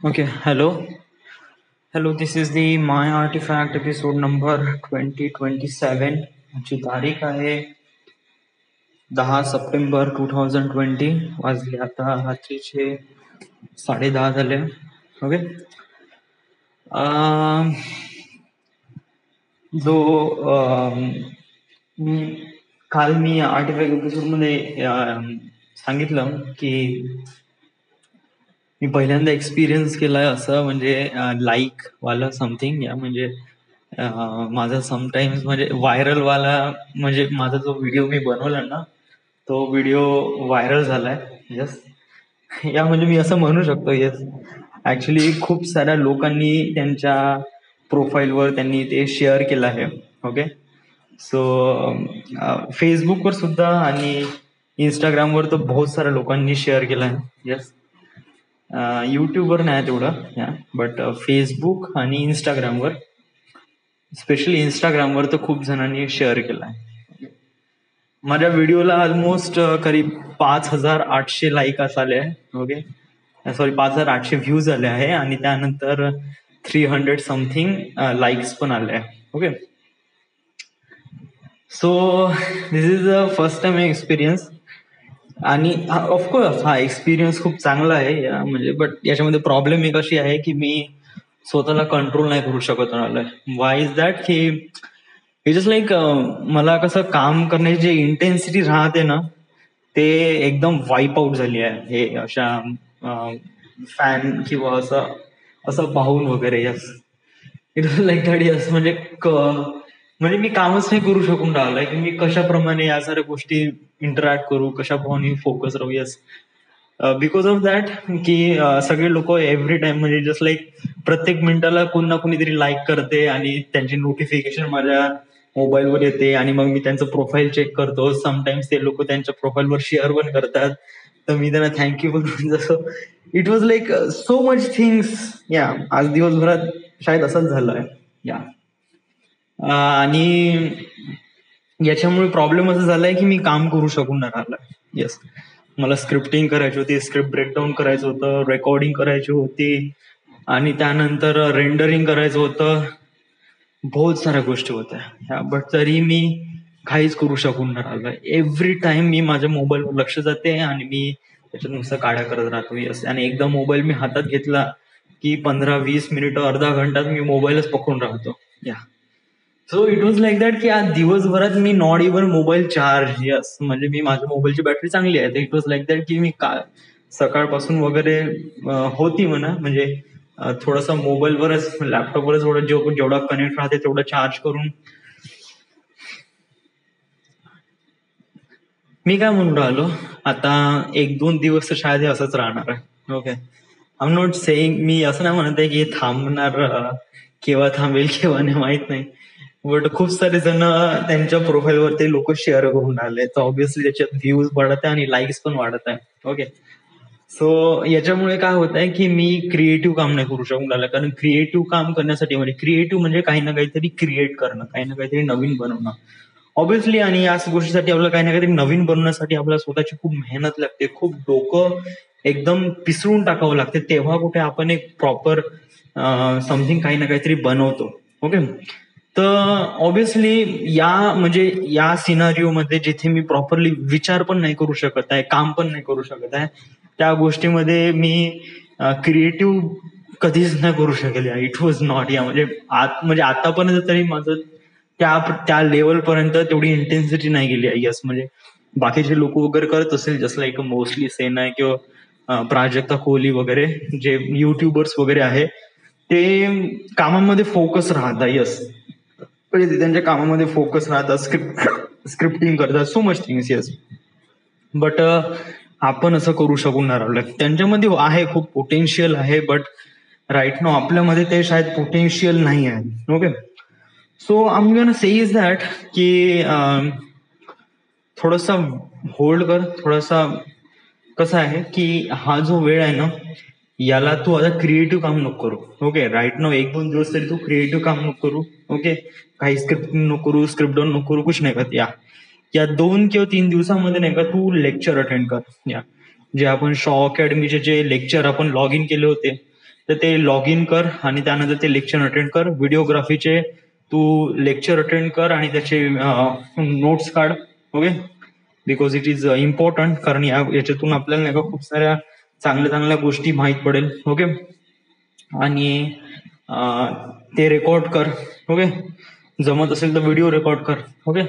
Okay, hello. Hello, this is the My Artifact episode number 2027. ची तारीख आहे 10 September 2020. वाजले आता रात्रीचे 10:30 झाले. ओके. अं, जो मी काल मी आर्टिफॅक्ट एपिसोडमध्ये सांगितलं की मी पहिल्यांदा एक्सपिरियन्स केलाय असं म्हणजे लाईक वाला समथिंग या म्हणजे माझा समटाइम्स म्हणजे व्हायरल वाला म्हणजे माझा जो व्हिडिओ मी बनवला ना तो व्हिडिओ व्हायरल झालाय. यस. या म्हणजे मी असं म्हणू शकतो. येस. ऍक्च्युली खूप साऱ्या लोकांनी त्यांच्या प्रोफाईलवर त्यांनी ते शेअर केलं आहे. ओके. सो फेसबुकवर सुद्धा आणि इंस्टाग्रामवर तर बहुत साऱ्या लोकांनी शेअर केलं आहे. येस. युट्यूबवर नाही तेवढं बट फेसबुक आणि इंस्टाग्रामवर स्पेशली इंस्टाग्रामवर तर खूप जणांनी शेअर केलाय. माझ्या व्हिडिओला ऑलमोस्ट करीब 5,800 लाईक आले आहे. ओके. सॉरी 5,800 व्ह्यूज आले आहे आणि त्यानंतर 300 समथिंग लाईक्स पण आले आहे. Okay. So this is the first time experience आणि ऑफकोर्स हा एक्सपिरियन्स खूप चांगला आहे म्हणजे बट याच्यामध्ये प्रॉब्लेम एक अशी आहे की मी स्वतःला कंट्रोल नाही करू शकत राहिलोय. वाय इज दॅट की इट जस्ट लाईक मला कसं काम करण्याची जी इंटेन्सिटी राहते ना ते एकदम वाईप आउट झाली आहे हे अशा फॅन किंवा असं असं पाहून वगैरे. Yes. It was like that. Yes. म्हणजे मी कामच नाही करू शकून राहिलोय की मी कशाप्रमाणे या साऱ्या गोष्टी इंटरॅक्ट करू, कशाप्रमाणे फोकस राहू. येस. बिकॉज ऑफ दॅट की सगळे लोक एव्हरी टाइम म्हणजे जस्ट लाईक प्रत्येक मिनिटाला कोण ना कोणीतरी लाईक करते आणि त्यांची नोटिफिकेशन माझ्या मोबाईलवर येते आणि मग मी त्यांचं प्रोफाईल चेक करतो. समटाइम्स ते लोक त्यांच्या प्रोफाईलवर शेअर पण करतात तर मी त्यांना थँक्यू पण जसं it was like so much things. या आज दिवसभरात शायद असंच झालंय. या आणि याच्यामुळे प्रॉब्लेम असं झालाय की मी काम करू शकून नाही राहिलोय. येस. मला स्क्रिप्टिंग करायची होती, स्क्रिप्ट ब्रेकडाऊन करायचं होतं, रेकॉर्डिंग करायची होती आणि त्यानंतर रेंडरिंग करायचं होतं. बहुत साऱ्या गोष्टी होत्या बट तरी मी काहीच करू शकून नाही राहिलोय. एव्हरी टाइम मी माझ्या मोबाईलवर लक्ष जाते आणि मी त्याच्यात नुसतं काड्या करत राहतो. येस. आणि एकदा मोबाईल मी हातात घेतला की 15-20 मिनिटं अर्धा घंटात मी मोबाईलच पकडून राहतो. या so it was like that की आज दिवसभरात me not even mobile charge. Yes. म्हणजे मी माझ्या मोबाईलची बॅटरी चांगली आहे. इट वॉज लाईक दॅट की मी सकाळपासून वगैरे होती म्हणा म्हणजे थोडासा मोबाईलवरच लॅपटॉपवरच जेवढा कनेक्ट राहते तेवढं चार्ज करून मी काय म्हणून राहिलो आता 1-2 दिवस तर शायद हे असंच राहणार आहे. Okay. I am not saying मी असं नाही म्हणत आहे की हे थांबणार केव्हा थांबेल केव्हा नाही माहित नाही बट खूप सारे जण त्यांच्या प्रोफाईलवर ते लोक शेअर करून राहिले तर ऑब्व्हियसली त्याच्यात व्ह्यूज वाढत आहे आणि लाईक्स पण वाढत आहे. ओके. सो याच्यामुळे काय होत आहे की मी क्रिएटिव्ह काम नाही करू शकून राहिलं कारण क्रिएटिव्ह काम करण्यासाठी म्हणजे क्रिएटिव्ह म्हणजे काही ना काहीतरी क्रिएट करणं, काही ना काहीतरी नवीन बनवणं ऑब्व्हियसली. आणि याच गोष्टीसाठी आपल्याला काही ना काहीतरी नवीन बनवण्यासाठी आपल्याला स्वतःची खूप मेहनत लागते, खूप डोकं एकदम पिसळून टाकावं लागते तेव्हा कुठे आपण एक प्रॉपर समथिंग काही ना काहीतरी बनवतो. ओके. तर ऑब्व्हियसली म्हणजे या सिनारिओ मध्ये जिथे मी प्रॉपरली विचार पण नाही करू शकत आहे, काम पण नाही करू शकत आहे, त्या गोष्टीमध्ये मी क्रिएटिव्ह कधीच नाही करू शकेल. इट वॉज नॉट या म्हणजे आतापर्यंत तरी माझं त्या लेवल पर्यंत तेवढी इंटेन्सिटी नाही गेली आहे. यस. म्हणजे बाकीचे लोक वगैरे करत असेल जसं लाईक मोस्टली सेना आहे किंवा प्राजक्ता कोहली वगैरे जे युट्यूबर्स वगैरे आहे ते कामामध्ये फोकस राहतात. यस. म्हणजे ते त्यांच्या कामामध्ये फोकस राहतात, स्क्रिप्टिंग करतात, so much things. Yes. But आपण असं करू शकून नाही राहिलो. त्यांच्यामध्ये आहे खूप पोटेन्शियल आहे बट राईट नो आपल्यामध्ये ते शायद पोटेन्शियल नाही आहे. Okay. So I am gonna say is that की थोडासा होल्ड कर. थोडासा कसं आहे की हा जो वेळ आहे ना याला तू आता क्रिएटिव्ह काम नको करू. ओके. राईट नो 1-2 दिवस तरी तू क्रिएटिव्ह काम नको करू. ओके. काही स्क्रिप्टिंग नको करू, स्क्रिप्ट डाऊन नको करू, कुछ नाही करत. या 2 किंवा 3 दिवसामध्ये नाही का तू लेक्चर अटेंड कर. या जे आपण शॉ अकॅडमीचे जे लेक्चर आपण लॉग इन केले होते तर ते लॉग इन कर आणि त्यानंतर ते लेक्चर अटेंड कर. व्हिडिओग्राफीचे तू लेक्चर अटेंड कर आणि त्याचे नोट्स काढ. Okay, because it is important, कारण याच्यातून आपल्याला नाही का खूप साऱ्या चांगल्या चांगल्या गोष्टी माहीत पडेल. ओके, आणि ते रेकॉर्ड कर. ओके, जमत असेल तर व्हिडिओ रेकॉर्ड कर. Okay,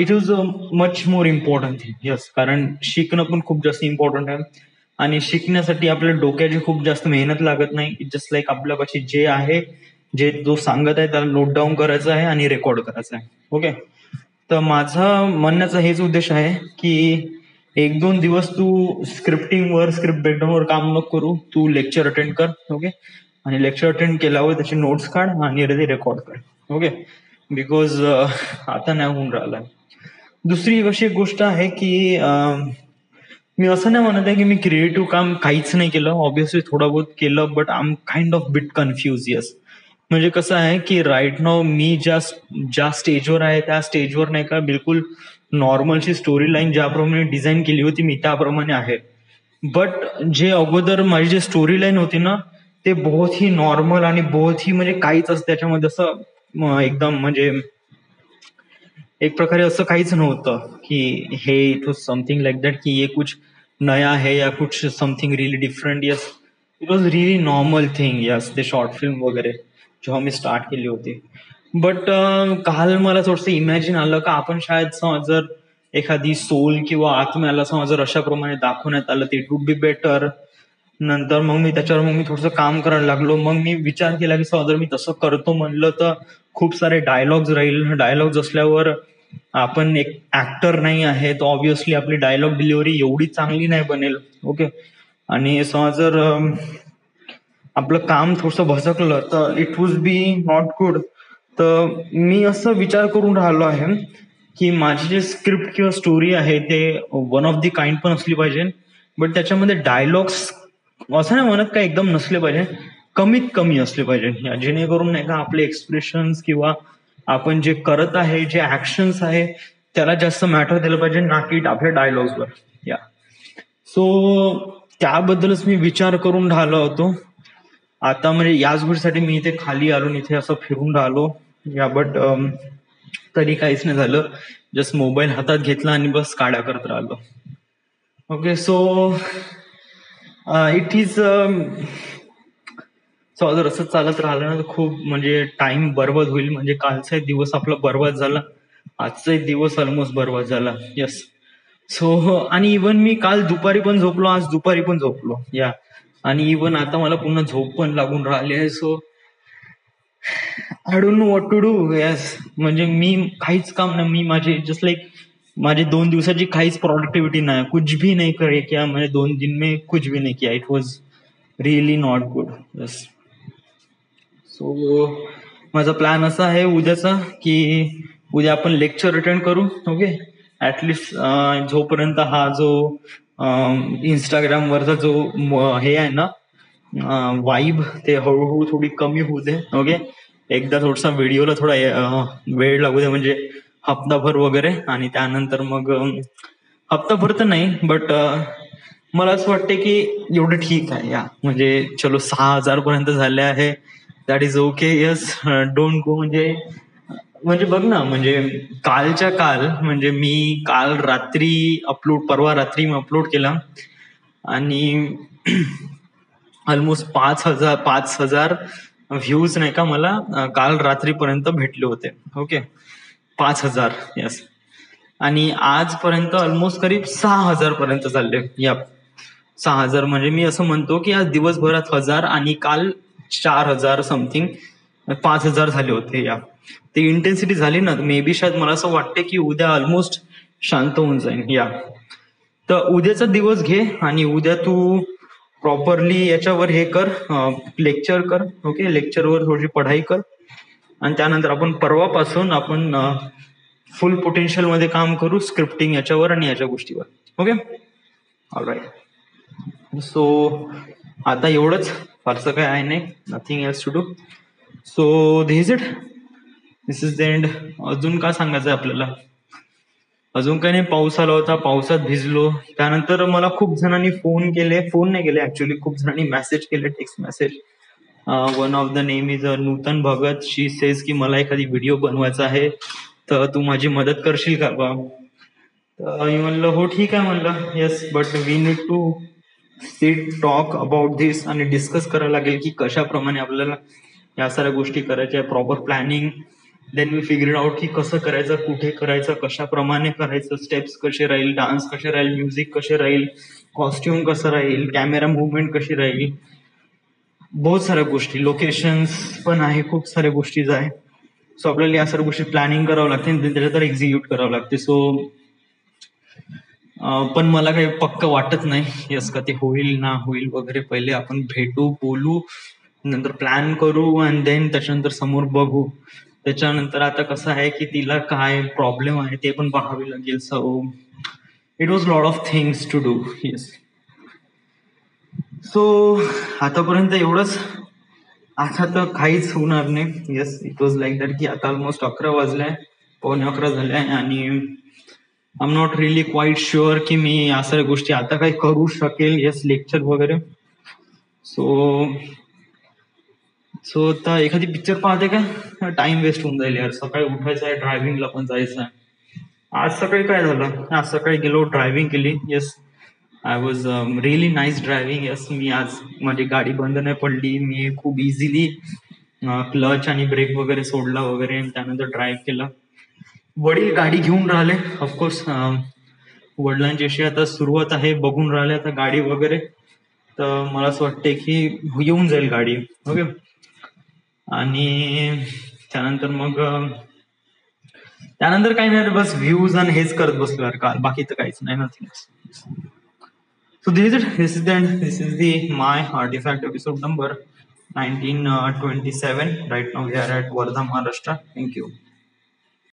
it is much more important thing. Yes, कारण शिकणं पण खूप जास्त इम्पॉर्टंट आहे आणि शिकण्यासाठी आपल्या डोक्याची खूप जास्त मेहनत लागत नाही. जस्ट लाईक आपल्यापाशी जे आहे, जे जो सांगत आहे त्याला नोट डाऊन करायचं आहे आणि रेकॉर्ड करायचं आहे. ओके, तर माझा म्हणण्याचा हेच उद्देश आहे की 1-2 दिवस तू स्क्रिप्टिंगवर, स्क्रिप्ट ब्रेकडाऊनवर काम नको करू, तू लेक्चर अटेंड कर. ओके, आणि लेक्चर अटेंड केल्यावर त्याचे नोट्स काढ आणि ते रेकॉर्ड कर. ओके, बिकॉज आता नाही होऊन राहिलं. दुसरी अशी गोष्ट आहे की मी असं नाही म्हणत आहे की मी क्रिएटिव्ह काम काहीच नाही केलं. ऑब्व्हियसली थोडं बहुत केलं, but I am kind of bit confuse. Yes, म्हणजे कसं आहे की राईट नाव मी ज्या स्टेजवर आहे त्या स्टेजवर नाही का बिलकुल नॉर्मलची स्टोरी लाईन ज्याप्रमाणे डिझाईन केली होती मी त्याप्रमाणे आहे. बट जे अगोदर माझी जी स्टोरी लाईन होती ना, ते बहुत ही नॉर्मल आणि बहुत ही म्हणजे काहीच असं त्याच्यामध्ये असं एकदम म्हणजे एक प्रकारे असं काहीच नव्हतं की हे it was something like that की ये कुछ नया है या कुछ something really different. Yes, it was really normal thing. Yes, ते शॉर्ट फिल्म वगैरे जेव्हा मी स्टार्ट केली होती. बट काल मला थोडंसं इमॅजिन आलं का आपण शायद जर एखादी सोल किंवा आत्म्याला जर अशा प्रमाणे दाखवण्यात आलं ते इट वुड बी बेटर. नंतर मग मी थोडंसं काम करायला लागलो. मग मी विचार केला की जर मी तसं करतो म्हणलं तर खूप सारे डायलॉग्स राहील. डायलॉग्स असल्यावर आपण एक ऍक्टर नाही आहे, तर ऑब्व्हियसली आपली डायलॉग डिलिव्हरी एवढी चांगली नाही बनेल. ओके, आणि जर आपलं काम थोडंसं भसकलं तर it would be not good. तर मी असं विचार करून राहिलो आहे की माझी जे स्क्रिप्ट किंवा स्टोरी आहे ते वन ऑफ दी काइंड पण असली पाहिजे, बट त्याच्यामध्ये डायलॉग्स असं नाही म्हणत का एकदम नसले पाहिजे, कमीत कमी असले पाहिजे, जेणेकरून नाही का आपले एक्सप्रेशन्स किंवा आपण जे करत आहे, जे ऍक्शन्स आहे त्याला जास्त मॅटर दिलं पाहिजे, ना की आपल्या डायलॉग्सवर. या सो त्याबद्दलच मी विचार करून राहिलो होतो. आता म्हणजे याच गोष्टीसाठी मी इथे खाली आलो, इथे असं फिरून राहिलो. या बट तरी काहीच नाही झालं. जस्ट मोबाईल हातात घेतला आणि बस काड्या करत राहिलो. ओके, सो इट इज जर असं चालत राहिलं ना तर खूप म्हणजे टाइम बरबाद होईल. म्हणजे कालचा एक दिवस आपला बरबाद झाला, आजचा एक दिवस ऑलमोस्ट बरबाद झाला. येस, सो आणि इवन मी काल दुपारी पण झोपलो, आज दुपारी पण झोपलो. या आणि इवन आता मला पुन्हा झोप पण लागून राहिली आहे. So I don't know what to do. Yes, म्हणजे मी काहीच काम नाही, मी माझे जस्ट लाईक माझे 2 दिवसाची काहीच प्रोडक्टिव्हिटी नाही, कुछ भी नाही करे क्या मैंने 2 दिन में, कुछ भी नहीं किया. It was really not good. Yes, so माझा प्लॅन असा आहे उद्याचा की उद्या आपण लेक्चर अटेंड करू. ओके, ऍटलिस्ट जोपर्यंत हा जो इंस्टाग्रामवरचा जो हे आहे ना वाईब, ते हळूहळू थोडी कमी होऊ दे. ओके, एकदा थोडासा व्हिडिओला थोडा वेळ लागू दे, म्हणजे हप्ताभर वगैरे, आणि त्यानंतर मग हप्ताभर तर नाही, बट मला असं वाटतं की एवढं ठीक आहे. या म्हणजे चलो 6,000 पर्यंत झाले आहे, that is okay. Yes, don't go. म्हणजे बघ ना, म्हणजे कालच्या काल, म्हणजे मी काल रात्री परवा रात्री मी अपलोड केला आणि ऑलमोस्ट 5,000 व्ह्यूज नाही का मला काल रात्रीपर्यंत भेटले होते. ओके, 5,000. येस, आणि आजपर्यंत ऑलमोस्ट करीब 6,000 पर्यंत चालले. या 6,000 म्हणजे मी असं म्हणतो की आज दिवसभरात 1,000 आणि काल 4,000 समथिंग, 5,000 झाले होते. या ती इंटेन्सिटी झाली ना, मे बी शायद मला असं वाटते की उद्या ऑलमोस्ट शांत होऊन जाईल. या तर उद्याचा दिवस घे आणि उद्या तू प्रॉपरली याच्यावर हे कर, लेक्चर कर. ओके, लेक्चरवर थोडीशी पढाई कर आणि त्यानंतर आपण परवापासून आपण फुल पोटेन्शियल मध्ये काम करू, स्क्रिप्टिंग याच्यावर आणि याच्या गोष्टीवर. Okay, all right. सो आता एवढंच, फारसं काय आहे नाही, nothing else to do. So this is the end. अजून काय सांगायचं आहे आपल्याला? अजून काही नाही, पाऊस आला होता, पावसात भिजलो. त्यानंतर मला खूप जणांनी फोन केले, फोन नाही केले ऍक्च्युली, खूप जणांनी मेसेज केले, text message. One of the name is Nutan Bhagat. She says की मला एखादी व्हिडिओ बनवायचा आहे, तर तू माझी मदत करशील का बा? तर मी म्हणलं हो ठीक आहे म्हणलं, yes but we need to sit talk about this आणि डिस्कस करायला लागेल की कशाप्रमाणे आपल्याला या साऱ्या गोष्टी करायच्या, proper planning. Then we figure out की कसं करायचं, कुठे करायचं, कशाप्रमाणे करायचं, स्टेप्स कसे राहील, डान्स कसे राहील, म्युझिक कसे राहील, कॉस्ट्युम कसं राहील, कॅमेरा मुवमेंट कशी राहील, बहुत साऱ्या गोष्टी, लोकेशन्स पण आहे, खूप साऱ्या गोष्टीज आहे. सो आपल्याला या सर्व गोष्टी प्लॅनिंग करावं लागते आणि त्याच्यात एक्झिक्यूट करावं लागते. सो पण मला काही पक्क वाटत नाही यस का ते होईल ना होईल वगैरे. पहिले आपण भेटू, बोलू, नंतर प्लॅन करू आणि देन त्याच्यानंतर समोर बघू. त्याच्यानंतर आता कसं आहे की तिला काय प्रॉब्लेम आहे ते पण पाहावे लागेल. So it was lot of things to do. Yes. So आतापर्यंत एवढंच. आता तर काहीच होणार नाही. Yes, it was like that की आता ऑलमोस्ट 11 वाजलाय, 11:15 झाले आणि I am not really quite sure की मी या सगळ्या गोष्टी आता काही करू शकेल. येस, लेक्चर वगैरे. सो सो आता एखादी पिक्चर पाहते का? टाइम वेस्ट होऊन जाईल यार. सकाळी उठायचं आहे, ड्रायव्हिंगला पण जायचं आहे. आज सकाळी काय झालं, आज सकाळी गेलो, ड्रायव्हिंग केली. Yes, I was really nice driving. Yes, मी आज माझी गाडी बंद नाही पडली. मी खूप इझिली क्लच आणि ब्रेक वगैरे सोडला वगैरे आणि त्यानंतर ड्राईव्ह केला. वडील गाडी घेऊन राहिले, ऑफकोर्स. वडिलांची अशी आता सुरुवात आहे, बघून राहिले आता गाडी वगैरे. तर मला असं वाटतंय की येऊन जाईल गाडी. ओके. आणि त्यानंतर मग त्यानंतर काही नाही, बस व्ह्यूज आणि हेच करत बसलो यार काल, बाकी तर काहीच नाही, nothing. So this is the end. This is the my artifact episode number 1927. Right now we are at Wardha, Maharashtra. Thank you.